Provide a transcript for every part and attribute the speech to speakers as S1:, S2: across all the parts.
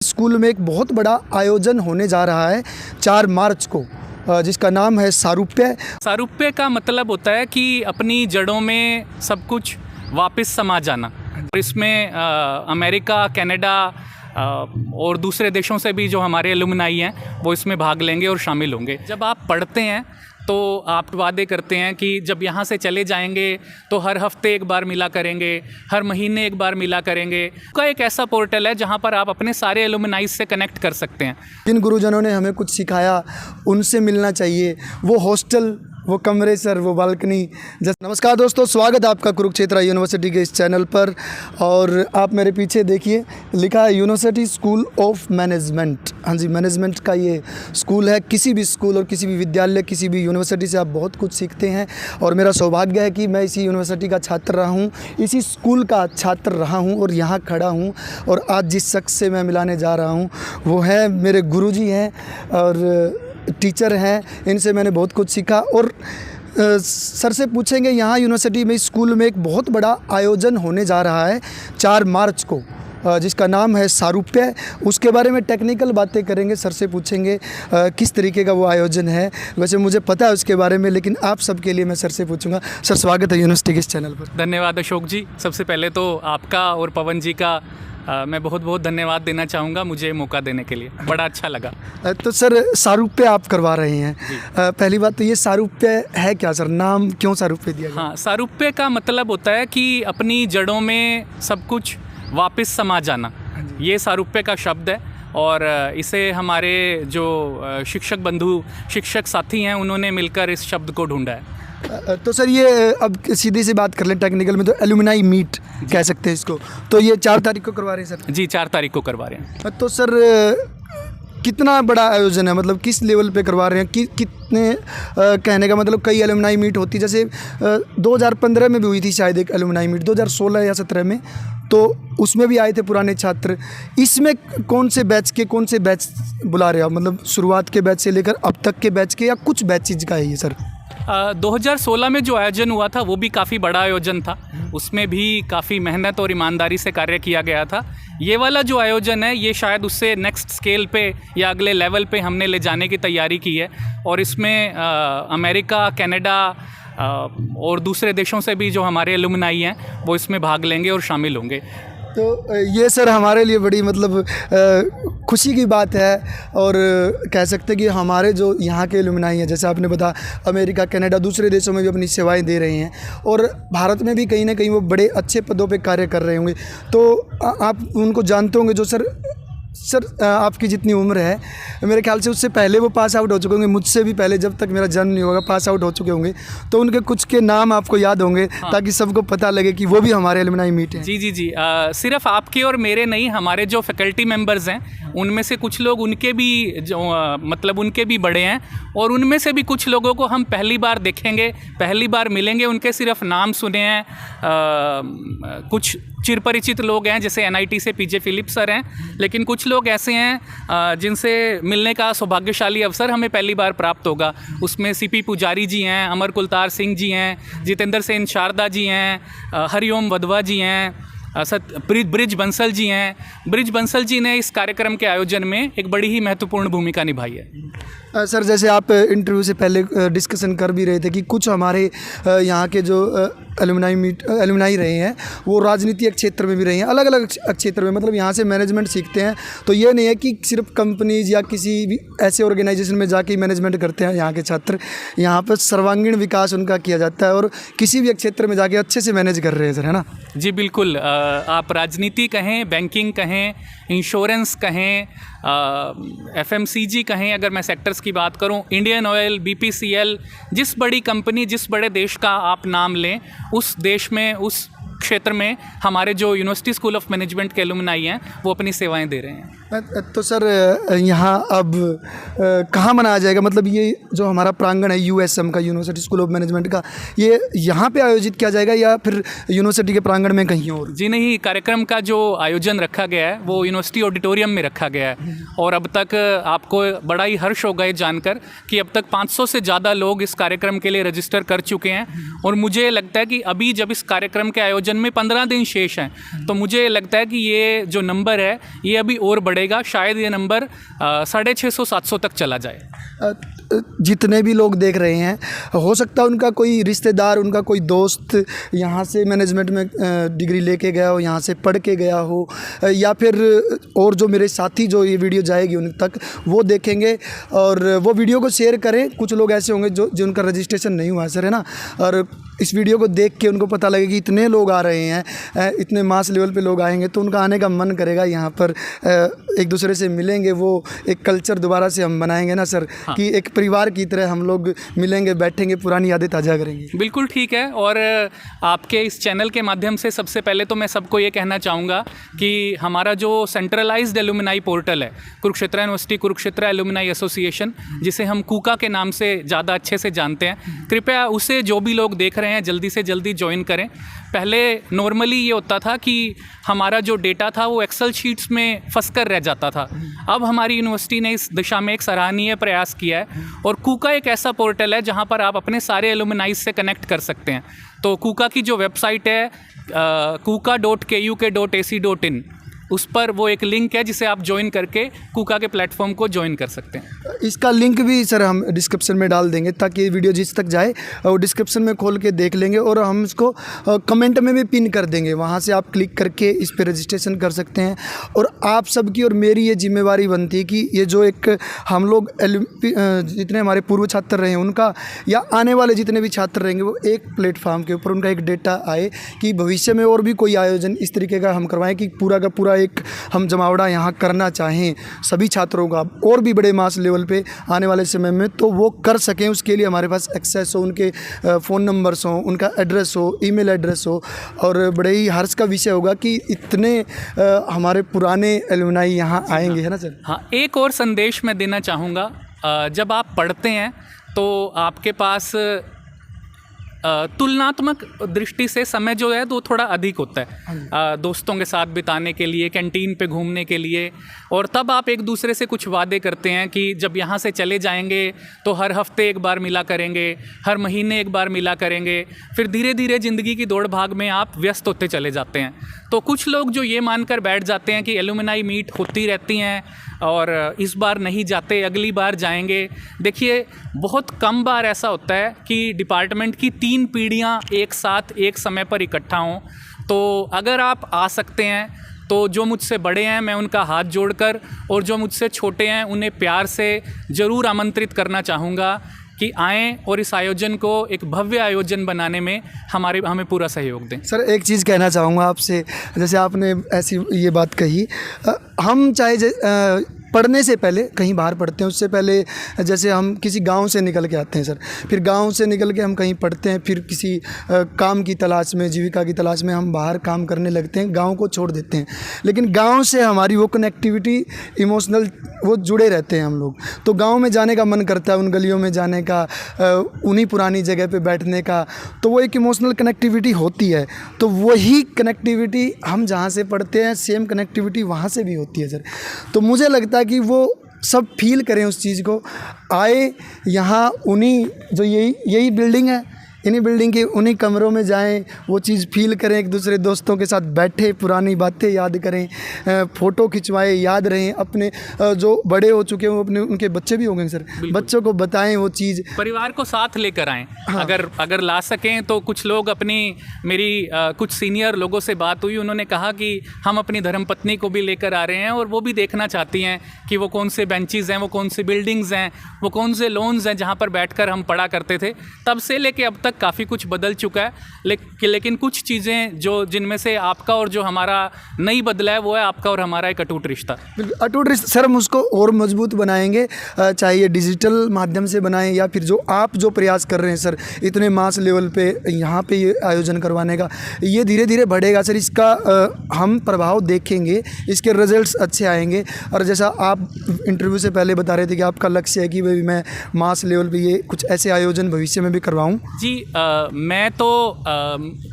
S1: School में एक बहुत बड़ा आयोजन होने जा रहा है 4 मार्च को, जिसका नाम है सारूप्य।
S2: सारूप्य का मतलब होता है कि अपनी जड़ों में सब कुछ वापस समा जाना। इसमें अमेरिका, कनाडा और दूसरे देशों से भी जो हमारे एलुमनाई हैं वो इसमें भाग लेंगे और शामिल होंगे। जब आप पढ़ते हैं तो आप वादे करते हैं कि जब यहाँ से चले जाएंगे तो हर हफ्ते एक बार मिला करेंगे, हर महीने एक बार मिला करेंगे। का एक ऐसा पोर्टल है जहाँ पर आप अपने सारे एलुमनाई से कनेक्ट कर सकते हैं।
S1: जिन गुरुजनों ने हमें कुछ सिखाया उनसे मिलना चाहिए। वो हॉस्टल, वो कमरे सर, वो बालकनी। नमस्कार दोस्तों, स्वागत है आपका कुरुक्षेत्र यूनिवर्सिटी के इस चैनल पर। और आप मेरे पीछे देखिए, लिखा है यूनिवर्सिटी स्कूल ऑफ मैनेजमेंट। हाँ जी, मैनेजमेंट का ये स्कूल है। किसी भी स्कूल और किसी भी विद्यालय, किसी भी यूनिवर्सिटी से आप बहुत कुछ सीखते हैं। और मेरा सौभाग्य है कि मैं इसी यूनिवर्सिटी का छात्र रहा हूँ, इसी स्कूल का छात्र रहा हूँ और यहाँ खड़ा हूँ। और आज जिस शख्स से मैं मिलाने जा रहा हूँ वो है मेरे गुरुजी हैं और टीचर हैं। इनसे मैंने बहुत कुछ सीखा। और सर से पूछेंगे, यहाँ यूनिवर्सिटी में, स्कूल में एक बहुत बड़ा आयोजन होने जा रहा है 4 मार्च को, जिसका नाम है सारूप्य। उसके बारे में टेक्निकल बातें करेंगे, सर से पूछेंगे किस तरीके का वो आयोजन है। वैसे मुझे पता है उसके बारे में, लेकिन आप सबके लिए मैं सर से पूछूंगा। सर, स्वागत है यूनिवर्सिटी के इस चैनल पर।
S2: धन्यवाद अशोक जी। सबसे पहले तो आपका और पवन जी का मैं बहुत बहुत धन्यवाद देना चाहूँगा मुझे मौका देने के लिए। बड़ा अच्छा लगा।
S1: तो सर, सारूप्य आप करवा रहे हैं। पहली बात तो ये सारूप्य है क्या सर? नाम क्यों सारूप्य दिया गया?
S2: हाँ, सारूप्य का मतलब होता है कि अपनी जड़ों में सब कुछ वापस समा जाना। ये सारूप्य का शब्द है और इसे हमारे जो शिक्षक बंधु, शिक्षक साथी हैं, उन्होंने मिलकर इस शब्द को ढूंढा है।
S1: तो सर, ये अब सीधी सी बात कर लें टेक्निकल में, तो एलुमनाई मीट कह सकते हैं इसको। तो ये 4 तारीख को करवा रहे हैं सर?
S2: जी, 4 तारीख को करवा रहे हैं।
S1: तो सर, कितना बड़ा आयोजन है, मतलब किस लेवल पे करवा रहे हैं? कितने कहने का मतलब, कई एलुमनाई मीट होती है, जैसे 2015 में भी हुई थी शायद एक एलुमनाई मीट, 2016 या 17 में, तो उसमें भी आए थे पुराने छात्र। इसमें कौन से बैच बुला रहे हो आप? मतलब शुरुआत के बैच से लेकर अब तक के बैच के, या कुछ बैचेज का है ये सर?
S2: 2016 में जो आयोजन हुआ था वो भी काफ़ी बड़ा आयोजन था। उसमें भी काफ़ी मेहनत और ईमानदारी से कार्य किया गया था। ये वाला जो आयोजन है ये शायद उससे नेक्स्ट स्केल पे या अगले लेवल पे हमने ले जाने की तैयारी की है। और इसमें अमेरिका, कनाडा और दूसरे देशों से भी जो हमारे एलुमनाई हैं वो इसमें भाग लेंगे और शामिल होंगे।
S1: तो ये सर हमारे लिए बड़ी मतलब खुशी की बात है। और कह सकते हैं कि हमारे जो यहाँ के एलुमनाई हैं, जैसे आपने बताया अमेरिका, कनाडा, दूसरे देशों में भी अपनी सेवाएं दे रहे हैं और भारत में भी कहीं ना कहीं वो बड़े अच्छे पदों पे कार्य कर रहे होंगे। तो आप उनको जानते होंगे जो सर आपकी जितनी उम्र है, मेरे ख्याल से उससे पहले वो पास आउट हो चुके होंगे, मुझसे भी पहले, जब तक मेरा जन्म नहीं होगा पास आउट हो चुके होंगे। तो उनके कुछ के नाम आपको याद होंगे। हाँ। ताकि सबको पता लगे कि वो भी हमारे एलुमनाई मीट हैं।
S2: जी। सिर्फ आपके और मेरे नहीं, हमारे जो फैकल्टी मेंबर्स हैं उनमें से कुछ लोग उनके भी बड़े हैं और उनमें से भी कुछ लोगों को हम पहली बार देखेंगे, पहली बार मिलेंगे। उनके सिर्फ नाम सुने हैं। कुछ चिरपरिचित लोग हैं, जैसे NIT से PJ फिलिप सर हैं, लेकिन कुछ लोग ऐसे हैं जिनसे मिलने का सौभाग्यशाली अवसर हमें पहली बार प्राप्त होगा। उसमें CP पुजारी जी हैं, अमर कुलतार सिंह जी हैं, जितेंद्र सेन शारदा जी हैं, हरिओम वधवा जी हैं, ब्रिज बंसल जी हैं। ब्रिज बंसल जी ने इस कार्यक्रम के आयोजन में एक बड़ी ही महत्वपूर्ण भूमिका निभाई है।
S1: सर, जैसे आप इंटरव्यू से पहले डिस्कशन कर भी रहे थे कि कुछ हमारे यहाँ के जो एलुमनाई रहे हैं वो राजनीतिक क्षेत्र में भी रहे हैं, अलग अलग क्षेत्र में, मतलब यहाँ से मैनेजमेंट सीखते हैं। तो ये नहीं है कि सिर्फ कंपनीज या किसी भी ऐसे ऑर्गेनाइजेशन में जाके मैनेजमेंट करते हैं यहाँ के छात्र। यहाँ पर सर्वांगीण विकास उनका किया जाता है और किसी भी क्षेत्र में जाके अच्छे से मैनेज कर रहे हैं सर, है ना? जी
S2: बिल्कुल। आप राजनीति कहें, बैंकिंग कहें, इंश्योरेंस कहें, FMCG कहें, अगर मैं सेक्टर्स की बात करूं, इंडियन ऑयल, BPCL, जिस बड़ी कंपनी, जिस बड़े देश का आप नाम लें, उस देश में, उस क्षेत्र में हमारे जो यूनिवर्सिटी स्कूल ऑफ मैनेजमेंट के एलुमनाई हैं वो अपनी सेवाएं दे रहे हैं।
S1: तो सर, यहाँ अब कहाँ मनाया जाएगा? मतलब ये जो हमारा प्रांगण है USM का, यूनिवर्सिटी स्कूल ऑफ मैनेजमेंट का, ये यहाँ पे आयोजित किया जाएगा या फिर यूनिवर्सिटी के प्रांगण में कहीं और?
S2: जी नहीं, कार्यक्रम का जो आयोजन रखा गया है वो यूनिवर्सिटी ऑडिटोरियम में रखा गया है। और अब तक आपको बड़ा ही हर्ष होगा ये जानकर कि अब तक 500 से ज़्यादा लोग इस कार्यक्रम के लिए रजिस्टर कर चुके हैं। और मुझे लगता है कि अभी जब इस कार्यक्रम के आयोजन आयोजन में 15 दिन शेष हैं, तो मुझे लगता है कि ये जो नंबर है ये अभी और बढ़ेगा, शायद ये नंबर 650-700 तक चला जाए।
S1: जितने भी लोग देख रहे हैं, हो सकता है उनका कोई रिश्तेदार, उनका कोई दोस्त यहाँ से मैनेजमेंट में डिग्री लेके गया हो, यहाँ से पढ़ के गया हो, या फिर और जो मेरे साथी जो ये वीडियो जाएगी उन तक वो देखेंगे और वो वीडियो को शेयर करें। कुछ लोग ऐसे होंगे जो जिनका रजिस्ट्रेशन नहीं हुआ है सर, है ना, और इस वीडियो को देख के उनको पता लगे कि इतने लोग आ रहे हैं, इतने मास लेवल पे लोग आएंगे, तो उनका आने का मन करेगा। यहाँ पर एक दूसरे से मिलेंगे, वो एक कल्चर दोबारा से हम बनाएंगे ना सर। हाँ। कि एक परिवार की तरह हम लोग मिलेंगे, बैठेंगे, पुरानी यादें ताज़ा करेंगे।
S2: बिल्कुल ठीक है। और आपके इस चैनल के माध्यम से सबसे पहले तो मैं सबको ये कहना चाहूँगा कि हमारा जो सेंट्रलाइज्ड एलुमनाई पोर्टल है, Kurukshetra university Kurukshetra alumni association, जिसे हम कूका के नाम से ज़्यादा अच्छे से जानते हैं, कृपया उसे जो भी लोग देख रहे हैं जल्दी से जल्दी ज्वाइन करें। पहले नॉर्मली ये होता था कि हमारा जो डेटा था वो एक्सेल शीट्स में फंस कर रह जाता था। अब हमारी यूनिवर्सिटी ने इस दिशा में एक सराहनीय प्रयास किया है और कूका एक ऐसा पोर्टल है जहां पर आप अपने सारे एलुमनाइज से कनेक्ट कर सकते हैं। तो कूका की जो वेबसाइट है kuka.kuk.ac.in, उस पर वो एक लिंक है जिसे आप ज्वाइन करके कूका के प्लेटफॉर्म को ज्वाइन कर सकते हैं।
S1: इसका लिंक भी सर हम डिस्क्रिप्शन में डाल देंगे ताकि ये वीडियो जिस तक जाए वो डिस्क्रिप्शन में खोल के देख लेंगे और हम इसको कमेंट में भी पिन कर देंगे। वहाँ से आप क्लिक करके इस पर रजिस्ट्रेशन कर सकते हैं। और आप सबकी और मेरी ये जिम्मेवारी बनती है कि ये जो एक हम लोग जितने हमारे पूर्व छात्र रहे हैं उनका या आने वाले जितने भी छात्र रहेंगे वो एक प्लेटफॉर्म के ऊपर उनका एक डेटा आए कि भविष्य में और भी कोई आयोजन इस तरीके का हम करवाएं कि पूरा का पूरा एक हम जमावड़ा यहाँ करना चाहें सभी छात्रों का और भी बड़े मास लेवल पे आने वाले समय में, तो वो कर सकें। उसके लिए हमारे पास एक्सेस हो, उनके फ़ोन नंबर्स हो, उनका एड्रेस हो, ईमेल एड्रेस हो। और बड़े ही हर्ष का विषय होगा कि इतने हमारे पुराने एलुमनाई यहाँ आएंगे, है ना सर।
S2: हाँ, एक और संदेश मैं देना चाहूँगा। जब आप पढ़ते हैं तो आपके पास तुलनात्मक दृष्टि से समय जो है वो थोड़ा अधिक होता है दोस्तों के साथ बिताने के लिए, कैंटीन पे घूमने के लिए। और तब आप एक दूसरे से कुछ वादे करते हैं कि जब यहाँ से चले जाएंगे तो हर हफ्ते एक बार मिला करेंगे, हर महीने एक बार मिला करेंगे। फिर धीरे धीरे ज़िंदगी की दौड़ भाग में आप व्यस्त होते चले जाते हैं। तो कुछ लोग जो ये मानकर बैठ जाते हैं कि एलुमनाई मीट होती रहती हैं और इस बार नहीं जाते, अगली बार जाएंगे। देखिए, बहुत कम बार ऐसा होता है कि डिपार्टमेंट की 3 पीढ़ियाँ एक साथ एक समय पर इकट्ठा हों। तो अगर आप आ सकते हैं तो जो मुझसे बड़े हैं मैं उनका हाथ जोड़कर, और जो मुझसे छोटे हैं उन्हें प्यार से ज़रूर आमंत्रित करना चाहूँगा कि आएँ और इस आयोजन को एक भव्य आयोजन बनाने में हमें पूरा सहयोग दें।
S1: सर, एक चीज़ कहना चाहूँगा आपसे, जैसे आपने ऐसी ये बात कही, हम चाहे पढ़ने से पहले कहीं बाहर पढ़ते हैं, उससे पहले जैसे हम किसी गांव से निकल के आते हैं सर, फिर गांव से निकल के हम कहीं पढ़ते हैं, फिर किसी काम की तलाश में, जीविका की तलाश में हम बाहर काम करने लगते हैं, गांव को छोड़ देते हैं। लेकिन गांव से हमारी वो कनेक्टिविटी इमोशनल वो जुड़े रहते हैं हम लोग। तो गांव में जाने का मन करता है, उन गलियों में जाने का, उन्हीं पुरानी जगह पे बैठने का, तो वो एक इमोशनल कनेक्टिविटी होती है। तो वही कनेक्टिविटी हम जहाँ से पढ़ते हैं सेम कनेक्टिविटी वहाँ से भी होती है सर। तो मुझे लगता है कि वो सब फील करें उस चीज़ को, आए यहाँ, उन्हीं जो यही बिल्डिंग है, इन्हीं बिल्डिंग के उन्हीं कमरों में जाएं, वो चीज़ फील करें, एक दूसरे दोस्तों के साथ बैठे पुरानी बातें याद करें, फ़ोटो खिंचवाएं, याद रहें। अपने जो बड़े हो चुके हैं वो अपने उनके बच्चे भी होंगे सर, बच्चों को बताएं वो चीज़,
S2: परिवार को साथ लेकर आएँ।
S1: हाँ।
S2: अगर ला सकें तो कुछ लोग मेरी कुछ सीनियर लोगों से बात हुई, उन्होंने कहा कि हम अपनी धर्मपत्नी को भी लेकर आ रहे हैं और वो भी देखना चाहती हैं कि वो कौन से बेंचेज़ हैं, वो कौन सी बिल्डिंग्स हैं, वो कौन से लॉन्स हैं जहाँ पर बैठकर हम पढ़ा करते थे। तब से लेके अब तक काफ़ी कुछ बदल चुका है, लेकिन कुछ चीज़ें जो जिनमें से आपका और जो हमारा नहीं बदला है वो है आपका और हमारा एक अटूट रिश्ता।
S1: अटूट रिश्ता सर, हम उसको और मजबूत बनाएंगे, चाहे ये डिजिटल माध्यम से बनाएं या फिर जो आप जो प्रयास कर रहे हैं सर, इतने मास लेवल पे यहाँ पे ये आयोजन करवाने का, ये धीरे धीरे बढ़ेगा सर। इसका हम प्रभाव देखेंगे, इसके रिजल्ट्स अच्छे आएंगे। और जैसा आप इंटरव्यू से पहले बता रहे थे कि आपका लक्ष्य है कि भाई मैं मास लेवल पे ये कुछ ऐसे आयोजन भविष्य में भी करवाऊँ।
S2: जी, मैं तो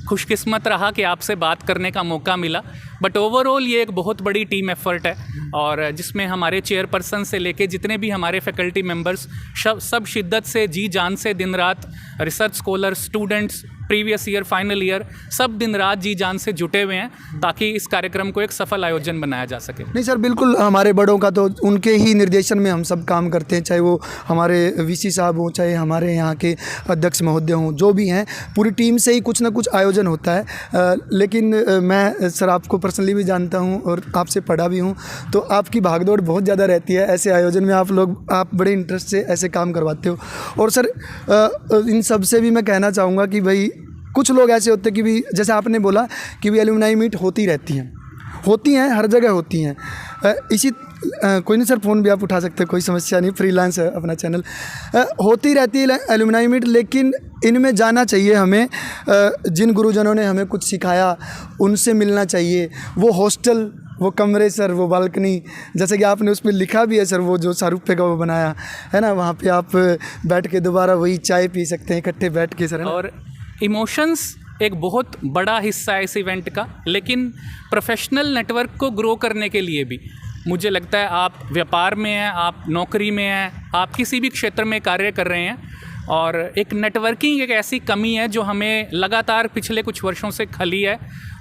S2: खुशकिस्मत रहा कि आपसे बात करने का मौका मिला, बट ओवरऑल ये एक बहुत बड़ी टीम एफर्ट है और जिसमें हमारे चेयरपर्सन से लेके जितने भी हमारे फैकल्टी मेंबर्स सब शिद्दत से, जी जान से दिन रात, research scholar, students previous year, final year, सब दिन रात जी जान से जुटे हुए हैं ताकि इस कार्यक्रम को एक सफल आयोजन बनाया जा सके।
S1: नहीं सर, बिल्कुल हमारे बड़ों का तो उनके ही निर्देशन में हम सब काम करते हैं, चाहे वो हमारे वीसी साहब हों, चाहे हमारे यहाँ के अध्यक्ष महोदय हों, जो भी हैं, पूरी टीम से ही कुछ ना कुछ आयोजन होता है। लेकिन मैं सर आपको पर्सनली भी जानता हूँ और आपसे पढ़ा भी हूँ, तो आपकी भागदौड़ बहुत ज़्यादा रहती है ऐसे आयोजन में। आप बड़े इंटरेस्ट से ऐसे काम करवाते हो। और सर इन सब से भी मैं कहना चाहूँगा कि भाई कुछ लोग ऐसे होते हैं कि भी जैसे आपने बोला कि भी एलुमनाई मीट होती हैं, हर जगह होती हैं। कोई नहीं सर, फ़ोन भी आप उठा सकते हैं, कोई समस्या नहीं, फ्रीलांस है अपना चैनल। होती रहती है एलुमनाई मीट, लेकिन इनमें जाना चाहिए हमें। जिन गुरुजनों ने हमें कुछ सिखाया उनसे मिलना चाहिए। वो हॉस्टल, वो कमरे सर, वो बालकनी, जैसे कि आपने उस पर लिखा भी है सर, वो जो शाहरुख पे का वो बनाया है ना, वहाँ पे आप बैठ के दोबारा वही चाय पी सकते हैं इकट्ठे बैठ के सर।
S2: और इमोशंस एक बहुत बड़ा हिस्सा है इस इवेंट का, लेकिन प्रोफेशनल नेटवर्क को ग्रो करने के लिए भी मुझे लगता है, आप व्यापार में हैं, आप नौकरी में हैं, आप किसी भी क्षेत्र में कार्य कर रहे हैं, और एक नेटवर्किंग एक ऐसी कमी है जो हमें लगातार पिछले कुछ वर्षों से खली है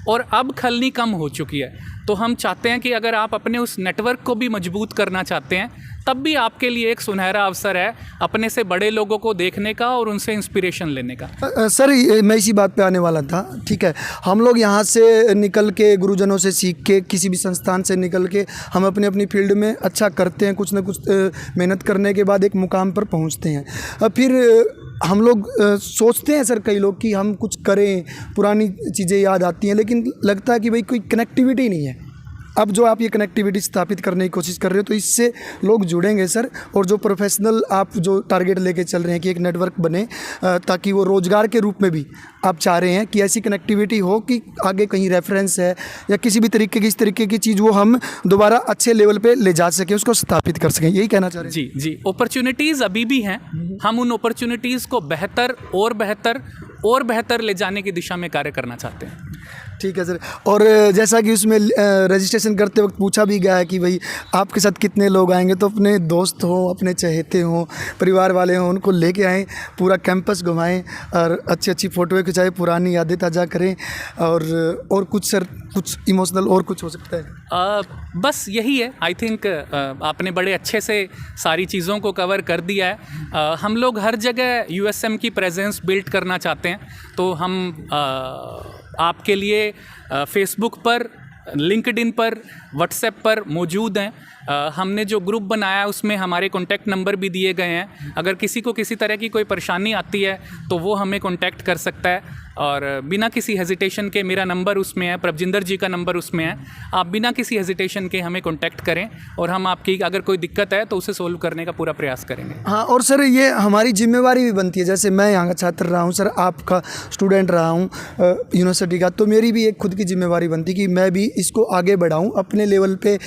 S2: और अब खलनी कम हो चुकी है। तो हम चाहते हैं कि अगर आप अपने उस नेटवर्क को भी मजबूत करना चाहते हैं, तब भी आपके लिए एक सुनहरा अवसर है अपने से बड़े लोगों को देखने का और उनसे इंस्पिरेशन लेने का।
S1: सर मैं इसी बात पे आने वाला था। ठीक है, हम लोग यहाँ से निकल के, गुरुजनों से सीख के, किसी भी संस्थान से निकल के हम अपनी फील्ड में अच्छा करते हैं, कुछ ना कुछ मेहनत करने के बाद एक मुकाम पर पहुँचते हैं। फिर हम लोग सोचते हैं सर, कई लोग, कि हम कुछ करें, पुरानी चीज़ें याद आती हैं, लेकिन लगता है कि भाई कोई कनेक्टिविटी नहीं है। अब जो आप ये कनेक्टिविटी स्थापित करने की कोशिश कर रहे हो, तो इससे लोग जुड़ेंगे सर। और जो प्रोफेशनल आप जो टारगेट लेके चल रहे हैं कि एक नेटवर्क बने, ताकि वो रोज़गार के रूप में भी आप चाह रहे हैं कि ऐसी कनेक्टिविटी हो कि आगे कहीं रेफरेंस है या किसी भी तरीके की, इस तरीके की चीज़ वो हम दोबारा अच्छे लेवल पे ले जा सकें, उसको स्थापित कर सकें, यही कहना चाह रहे हैं।
S2: जी, अपॉर्चुनिटीज़ अभी भी हैं, हम उन अपॉर्चुनिटीज़ को बेहतर और बेहतर ले जाने की दिशा में कार्य करना चाहते हैं।
S1: ठीक है सर। और जैसा कि उसमें रजिस्ट्रेशन करते वक्त पूछा भी गया है कि भाई आपके साथ कितने लोग आएंगे, तो अपने दोस्त हों, अपने चहेते हों, परिवार वाले हों, उनको लेके आएँ, पूरा कैंपस घुमाएं और अच्छी फ़ोटोएं खिंचाएं, पुरानी यादें ताज़ा करें। और कुछ सर, कुछ इमोशनल और कुछ हो सकता है?
S2: बस यही है। आई थिंक आपने बड़े अच्छे से सारी चीज़ों को कवर कर दिया है। हम लोग हर जगह USM की प्रेजेंस बिल्ड करना चाहते हैं, तो हम आपके लिए फेसबुक पर, लिंक्डइन पर, व्हाट्सएप पर मौजूद हैं। हमने जो ग्रुप बनाया है उसमें हमारे कॉन्टैक्ट नंबर भी दिए गए हैं। अगर किसी को किसी तरह की कोई परेशानी आती है तो वो हमें कॉन्टैक्ट कर सकता है, और बिना किसी हेजिटेशन के, मेरा नंबर उसमें है, प्रभजिंदर जी का नंबर उसमें है, आप बिना किसी हेजिटेशन के हमें कॉन्टैक्ट करें और हम आपकी अगर कोई दिक्कत है तो उसे सोल्व करने का पूरा प्रयास करेंगे।
S1: हाँ, और सर ये हमारी जिम्मेवारी भी बनती है, जैसे मैं यहाँ का छात्र रहा हूँ सर, आपका स्टूडेंट रहा हूँ यूनिवर्सिटी का, तो मेरी भी एक खुद की जिम्मेवारी बनती है कि मैं भी इसको आगे बढ़ाऊँ, अपने लेवल पे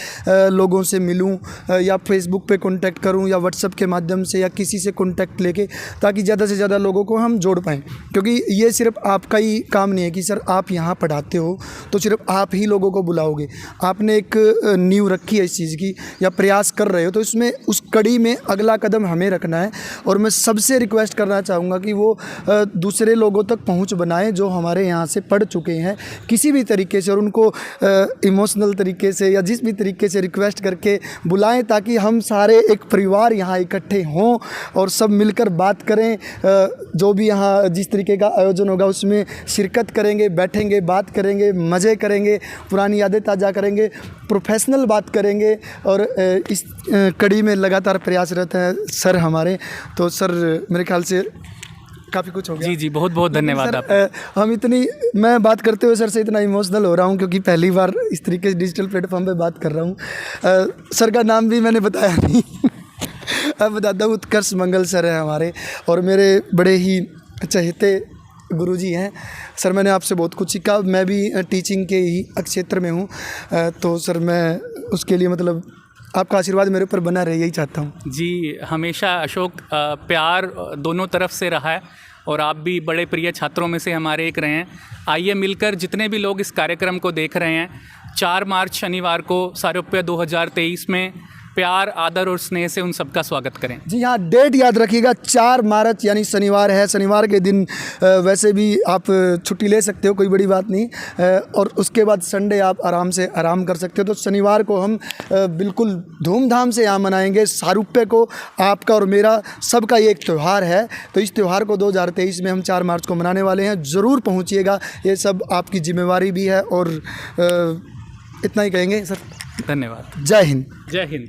S1: लोगों से मिलूँ, या फेसबुक पे कांटेक्ट करूँ, या व्हाट्सएप के माध्यम से, या किसी से कांटेक्ट लेके, ताकि ज़्यादा से ज़्यादा लोगों को हम जोड़ पाएँ। क्योंकि ये सिर्फ आपका ही काम नहीं है कि सर आप यहाँ पढ़ाते हो तो सिर्फ आप ही लोगों को बुलाओगे। आपने एक नींव रखी है इस चीज़ की, या प्रयास कर रहे हो, तो इसमें उस कड़ी में अगला कदम हमें रखना है। और मैं सबसे रिक्वेस्ट करना चाहूँगा कि वो दूसरे लोगों तक पहुँच बनाएं जो हमारे यहाँ से पढ़ चुके हैं किसी भी तरीके से, और उनको इमोशनल तरीके से या जिस भी तरीके से रिक्वेस्ट करके बुलाएं, ताकि हम सारे एक परिवार यहाँ इकट्ठे हों और सब मिलकर बात करें। जो भी यहाँ जिस तरीके का आयोजन होगा उसमें शिरकत करेंगे, बैठेंगे, बात करेंगे, मज़े करेंगे, पुरानी यादें ताज़ा करेंगे, प्रोफेशनल बात करेंगे, और इस कड़ी में लगातार प्रयासरत हैं सर हमारे। तो सर मेरे ख्याल से काफ़ी कुछ हो गया।
S2: जी, बहुत बहुत धन्यवाद आपका।
S1: मैं बात करते हुए सर से इतना इमोशनल हो रहा हूँ क्योंकि पहली बार इस तरीके से डिजिटल प्लेटफॉर्म पे बात कर रहा हूँ। सर का नाम भी मैंने बताया नहीं। अब बताता हूँ, उत्कर्ष मंगल सर हैं हमारे, और मेरे बड़े ही चहेते गुरुजी हैं। सर मैंने आपसे बहुत कुछ सीखा, मैं भी टीचिंग के ही क्षेत्र में हूँ, तो सर मैं उसके लिए मतलब आपका आशीर्वाद मेरे ऊपर बना रहे, यही चाहता हूँ।
S2: जी, हमेशा अशोक प्यार दोनों तरफ से रहा है, और आप भी बड़े प्रिय छात्रों में से हमारे एक रहे हैं। आइए मिलकर जितने भी लोग इस कार्यक्रम को देख रहे हैं, 4 मार्च शनिवार को सारूप्य 2023 में प्यार, आदर और स्नेह से उन सबका स्वागत करें।
S1: जी हाँ, डेट याद रखिएगा 4 मार्च यानी शनिवार है। शनिवार के दिन वैसे भी आप छुट्टी ले सकते हो, कोई बड़ी बात नहीं, और उसके बाद संडे आप आराम से आराम कर सकते हो। तो शनिवार को हम बिल्कुल धूमधाम से यहाँ मनाएंगे। सारूप्य को आपका और मेरा सबका ये एक त्यौहार है। तो इस त्यौहार को 2023 में हम 4 मार्च को मनाने वाले हैं। ज़रूर पहुँचिएगा, ये सब आपकी जिम्मेवारी भी है। और इतना ही कहेंगे सर।
S2: धन्यवाद।
S1: जय हिंद।
S2: जय हिंद।